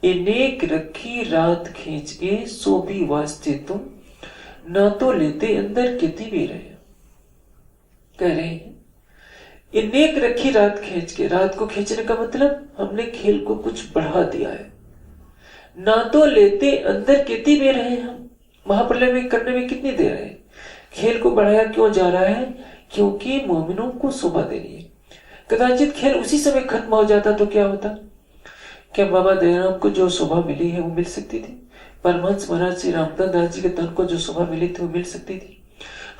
अनेक रखी रात खींच के सो भी वास्ते तुम, ना तो लेते अंदर कितनी भी रहे। कह रहे हैं अनेक रखी रात खींच के, रात को खींचने का मतलब हमने खेल को कुछ बढ़ा दिया है। ना तो लेते अंदर कितनी देर है, हम महाप्रलय में करने में कितनी देर है। खेल को बढ़ाया क्यों जा रहा है? क्योंकि मोमिनों को शोभा देनी है। कदाचित खेल उसी समय खत्म हो जाता तो क्या होता? क्या बाबा दयाराम को जो शोभा मिली है वो मिल सकती थी? परमहंस महाराज श्री रामदास दास जी के तन को जो शोभा मिली थी वो मिल सकती थी?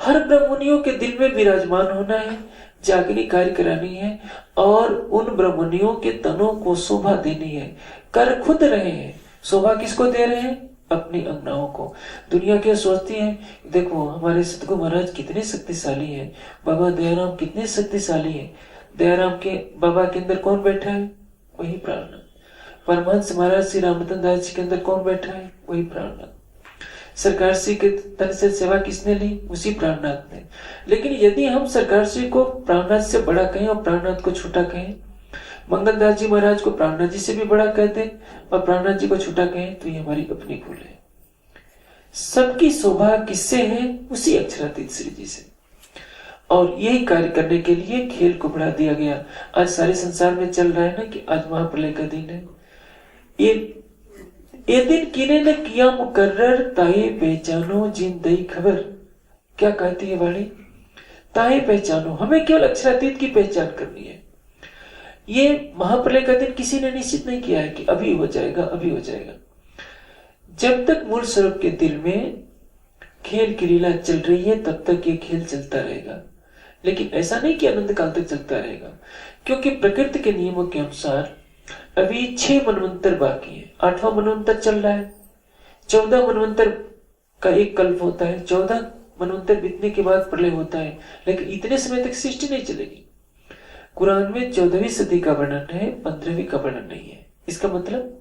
हर ब्रह्मनियों के दिल में विराजमान होना है, जागनी कार्य करानी है और उन ब्रह्मनियों के तनों को शोभा देनी है। कर खुद रहे हैं, शोभा किसको दे रहे हैं? अपनी अंगनाओं को। दुनिया क्या सोचती है? देखो हमारे सतगुरु महाराज कितने शक्तिशाली हैं, बाबा दयाराम कितने शक्तिशाली हैं। दयाराम के बाबा के अंदर कौन बैठा है? वही प्राणनाथ। परमहंस महाराज श्री रामदास दास जी के अंदर कौन बैठा है? वही प्राणनाथ। सरकार श्री के तन से सेवा किसने ली? उसी प्राणनाथ ने। लेकिन यदि हम सरकार श्री को प्राणनाथ से बड़ा कहें और प्राणनाथ को छोटा कहें, मंगलदास जी महाराज को प्राणनाथ जी से भी बड़ा कहते हैं और प्राणनाथ जी को छोटा कहें, तो ये हमारी अपनी भूल है। सबकी शोभा किससे है? उसी अक्षरातीत श्री जी से। और यही कार्य करने के लिए खेल को बढ़ा दिया गया। आज सारे संसार में चल रहा है ना कि आज महाप्रलय का दिन है। ये दिन किने न किया मुकर्रर, ताहे पहचानो जिन दई खबर। क्या कहती है वाणी? ताहे पहचानो, हमें केवल अक्षरातीत की पहचान करनी है। ये महाप्रलय का दिन किसी ने निश्चित नहीं किया है कि अभी हो जाएगा, अभी हो जाएगा। जब तक मूल स्वरूप के दिल में खेल की लीला चल रही है तब तक ये खेल चलता रहेगा। लेकिन ऐसा नहीं कि अनंत काल तक चलता रहेगा, क्योंकि प्रकृति के नियमों के अनुसार अभी 6 मनवंतर बाकी है। 8वां मनवंतर चल रहा है। 14 मनवंतर का एक कल्प होता है। 14 मनवंतर बीतने के बाद प्रलय होता है, लेकिन इतने समय तक सृष्टि नहीं चलेगी। कुरान में 14वीं सदी का वर्णन है, 15वीं का वर्णन नहीं है। इसका मतलब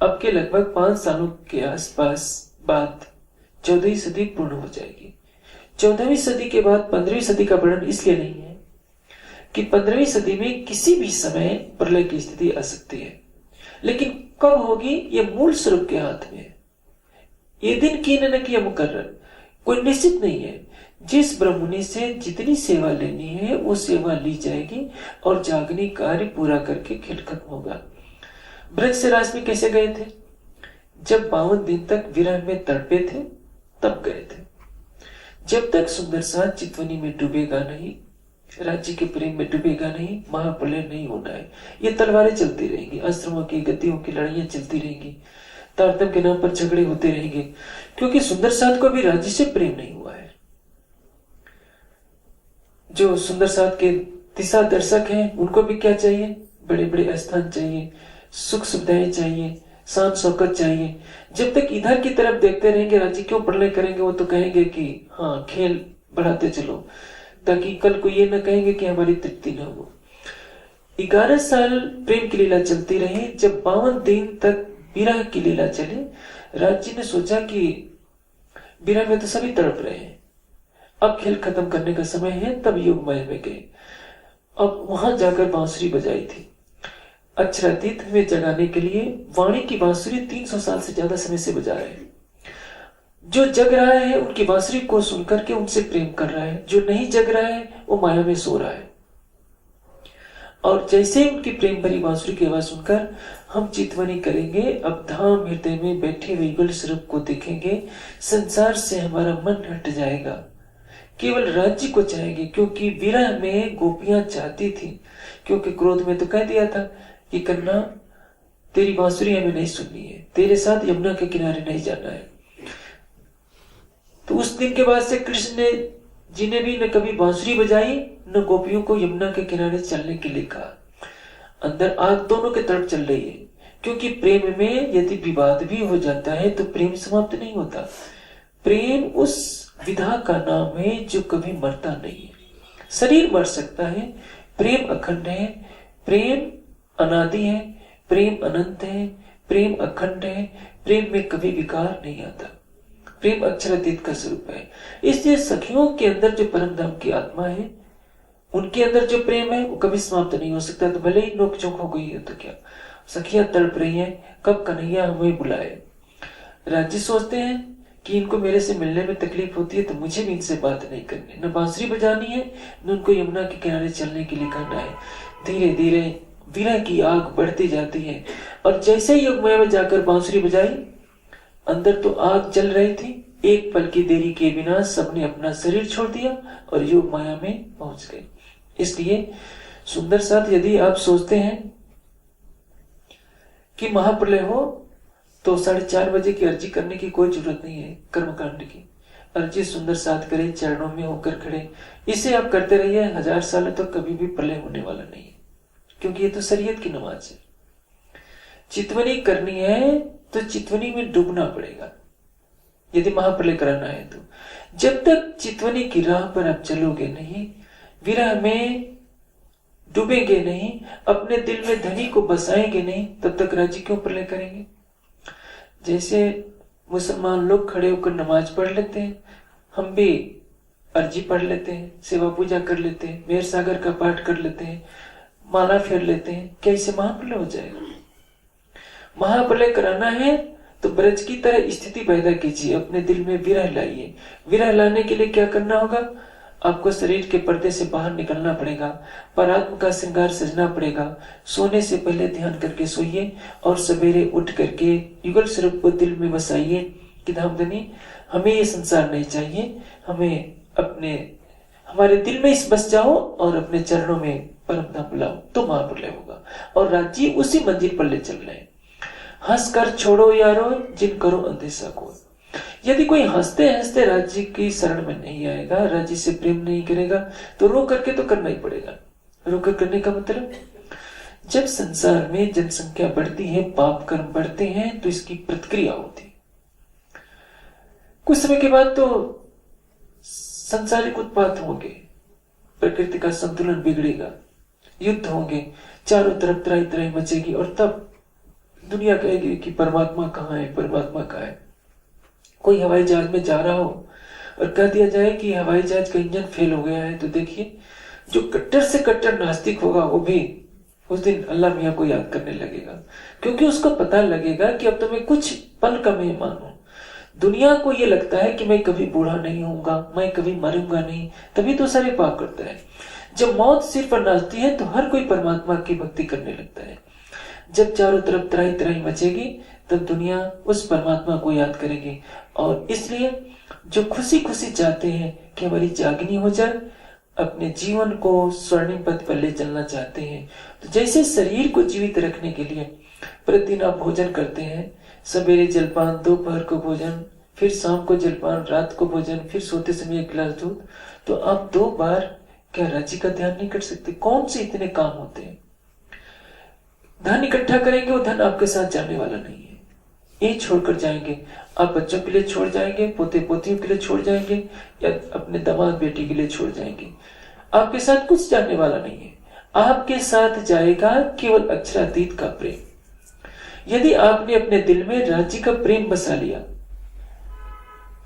अब के लगभग 5 सालों के आसपास बाद 14वीं सदी पूर्ण हो जाएगी। 14वीं सदी के बाद 15वीं सदी का वर्णन इसलिए नहीं है कि 15वीं सदी में किसी भी समय प्रलय की स्थिति आ सकती है, लेकिन कब होगी ये मूल स्वरूप के हाथ में है। ये दिन की न किया मुकर्रर, कोई निश्चित नहीं है। जिस ब्रह्ममुनि से जितनी सेवा लेनी है वो सेवा ली जाएगी और जागनी कार्य पूरा करके खेल खत्म होगा। ब्रज से रास में कैसे गए थे? जब 52 दिन तक विरह में तड़पे थे तब गए थे। जब तक सुंदर साथ चितवनी में डूबेगा नहीं, राज्य के प्रेम में डूबेगा नहीं, महाप्रलय नहीं होना है। ये तलवारें चलती रहेंगी, अस्त्रों की गद्दियों की लड़ाइयां चलती रहेंगी, तारतम के नाम पर झगड़े होते रहेंगे, क्योंकि सुंदर साथ को भी राज्य से प्रेम नहीं हुआ है। जो सुंदर साथ के दिशा दर्शक हैं उनको भी क्या चाहिए? बड़े बड़े स्थान चाहिए, सुख सुविधाएं चाहिए, शान शौकत चाहिए। जब तक इधर की तरफ देखते रहेंगे राज्य क्यों प्रलय करेंगे, वो तो कहेंगे कि हाँ खेल बढ़ाते चलो, ताकि कल को ये न कहेंगे कि हमारी तृप्ति न हो। 11 साल प्रेम की लीला चलती रही। जब 52 दिन तक विरह की लीला चली, राज्य ने सोचा कि विरह में तो सभी तड़प रहे हैं, अब खेल खत्म करने का समय है। तब योगमाया में गए। अब वहां जाकर बांसुरी बजाई थी। अक्षरातीत में जगाने के लिए वाणी की बांसुरी 300 साल से ज्यादा समय से बजा रहे हैं। जो जग रहा है उनकी बांसुरी को सुनकर के उनसे प्रेम कर रहा है, जो नहीं जग रहा है वो माया में सो रहा है। और जैसे उनकी प्रेम भरी बांसुरी की आवाज सुनकर हम चितवनी करेंगे, अब धाम हृदय में बैठे हुए युगल स्वरूप को देखेंगे, संसार से हमारा मन हट जाएगा, केवल राज्य को चाहेंगे। क्योंकि विरह में गोपियां चाहती थी, क्योंकि क्रोध में तो कह दिया था कि कन्ना तेरी बांसुरी हमें नहीं सुननी है, तेरे साथ यमुना के किनारे नहीं जाना है। तो उस दिन के बाद से कृष्ण जी ने भी न कभी बांसुरी बजाई न गोपियों को यमुना के किनारे चलने के लिए कहा। अंदर आग दोनों के तरफ चल रही है, क्योंकि प्रेम में यदि विवाद भी हो जाता है तो प्रेम समाप्त नहीं होता। प्रेम उस विधा का नाम है जो कभी मरता नहीं है। शरीर मर सकता है, प्रेम अखंड है, प्रेम अनादि है, प्रेम अनंत है, प्रेम अखंड है, प्रेम में कभी विकार नहीं आता। प्रेम अक्षरातीत का स्वरूप है। इसलिए सखियों के अंदर जो परम धाम की आत्मा है, उनके अंदर जो प्रेम है वो कभी समाप्त नहीं हो सकता। तो भले ही नोक चोक हो गई है तो क्या, सखियां तड़प रही हैं, कब कन्हैया हमें बुलाए। राज्य सोचते हैं कि इनको मेरे से मिलने में तकलीफ होती है तो मुझे भी इनसे बात नहीं करनी, न बांसुरी बजानी है, न उनको यमुना के किनारे चलने के लिए कहना है। धीरे धीरे विरह की आग बढ़ती जाती है और जैसे ही योग माया में जाकर बांसुरी बजाई, अंदर तो आग जल रही थी। एक पल की देरी के बिना सबने अपना शरीर छोड़ दिया और योग माया में पहुंच गए। इसलिए सुंदर साथ, यदि आप सोचते हैं कि महाप्रलय हो तो 4:30 बजे की अर्जी करने की कोई जरूरत नहीं है। कर्मकांड की अर्जी सुंदर साथ करें, चरणों में होकर खड़े, इसे आप करते रहिए। 1000 साल तो कभी भी प्रलय होने वाला नहीं है, क्योंकि ये तो शरीयत की नमाज है। चितवनी करनी है तो चितवनी में डूबना पड़ेगा यदि महाप्रलय कराना है तो। जब तक चितवनी की राह पर आप चलोगे नहीं, विरह में डूबेंगे नहीं, अपने दिल में धनी को बसाएंगे नहीं, तब तक राज्य क्यों प्रलय करेंगे। जैसे मुसलमान लोग खड़े होकर नमाज पढ़ लेते हैं, हम भी अर्जी पढ़ लेते हैं, सेवा पूजा कर लेते हैं, मेहर सागर का पाठ कर लेते हैं, माला फेर लेते हैं, क्या इससे महाप्रलय हो जाएगा। महाप्रलय कराना है तो ब्रज की तरह स्थिति पैदा कीजिए, अपने दिल में विरह लाइए। विरह लाने के लिए क्या करना होगा, आपको शरीर के पर्दे से बाहर निकलना पड़ेगा, परात्म का श्रृंगार सजना पड़ेगा। सोने से पहले ध्यान करके सोइए और सवेरे उठ करके युगल स्वरूप को दिल में बसाइए कि धामधनी हमें ये संसार नहीं चाहिए, हमें हमारे दिल में इस बस जाओ और अपने चरणों में परम धाम बुलाओ, तो महाप्रलय होगा और राज्य उसी मंजिल पर ले चल रहे हैं। हंस कर छोड़ो यारो जिन करो अंधेसा को। यदि कोई हंसते हंसते राज्य की शरण में नहीं आएगा, राज्य से प्रेम नहीं करेगा, तो रो करके तो करना ही पड़ेगा। रो कर करने का मतलब, जब संसार में जनसंख्या बढ़ती है, पाप कर्म बढ़ते हैं, तो इसकी प्रतिक्रिया होती है। कुछ समय के बाद तो सांसारिक उत्पात होंगे, प्रकृति का संतुलन बिगड़ेगा, युद्ध होंगे, चारों तरफ त्राही त्राही मचेगी और तब दुनिया कहेगी कि परमात्मा कहाँ है, परमात्मा कहाँ है। कोई हवाई जहाज में जा रहा हो और कह दिया जाए कि हवाई जहाज का इंजन फेल हो गया है, तो देखिए जो कट्टर से कट्टर नास्तिक होगा वो भी उस दिन अल्लाह मियाँ को याद करने लगेगा, क्योंकि उसको पता लगेगा कि अब तो मैं कुछ पल का मेहमान हूं। दुनिया को ये लगता है कि मैं कभी बूढ़ा नहीं होऊंगा, मैं कभी मरूंगा नहीं, तभी तो सारे पाप करता है। जब मौत सिर पर नाचती है तो हर कोई परमात्मा की भक्ति करने लगता है। जब चारों तरफ त्राही त्राही मचेगी तब दुनिया उस परमात्मा को याद करेगी। और इसलिए जो खुशी खुशी चाहते हैं कि हमारी जागनी हो जाए, अपने जीवन को स्वर्णिम पथ पर ले चलना चाहते हैं, तो जैसे शरीर को जीवित रखने के लिए प्रतिदिन आप भोजन करते हैं, सवेरे जलपान, दोपहर को भोजन, फिर शाम को जलपान, रात को भोजन, फिर सोते समय 1 गिलास दूध, तो आप 2 बार क्या राज्य का ध्यान नहीं कर सकते। कौन से इतने काम होते हैं। धन इकट्ठा करेंगे, वो धन आपके साथ जाने वाला नहीं है, ये छोड़कर जाएंगे। आप बच्चों के लिए छोड़ जाएंगे, पोते पोतियों के लिए छोड़ जाएंगे, या अपने दामाद बेटी के लिए छोड़ जाएंगे। आपके साथ कुछ जाने वाला नहीं है, आपके साथ जाएगा केवल अक्षरातीत का प्रेम। यदि आपने अपने दिल में राज्य का प्रेम बसा लिया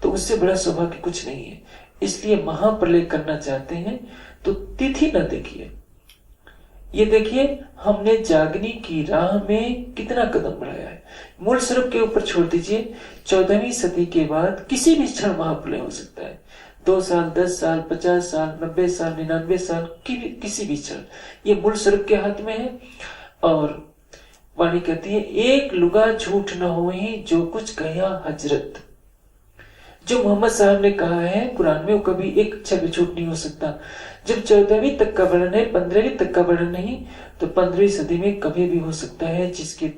तो उससे बड़ा सौभाग्य कुछ नहीं है। इसलिए महाप्रलय करना चाहते हैं तो तिथि न देखिए, ये देखिए हमने जागनी की राह में कितना कदम बढ़ाया है। मूल स्वरूप के ऊपर छोड़ दीजिए। 14वीं सदी के बाद किसी भी क्षण महाप्रलय हो सकता है। 2 साल, 10 साल, 50 साल, 90 साल, 99 साल, किसी भी क्षण, ये मूल स्वरूप के हाथ में है। और वाणी कहती है, एक लुगा झूठ न होई जो कुछ कहा हजरत। जो मोहम्मद साहब ने कहा है कुरान में, वो कभी एक अक्षर भी झूठ नहीं हो सकता। जब 14वीं तक का वर्णन है, 15वीं तक का वर्णन नहीं, तो 15वीं सदी में कभी भी हो सकता है। जिसके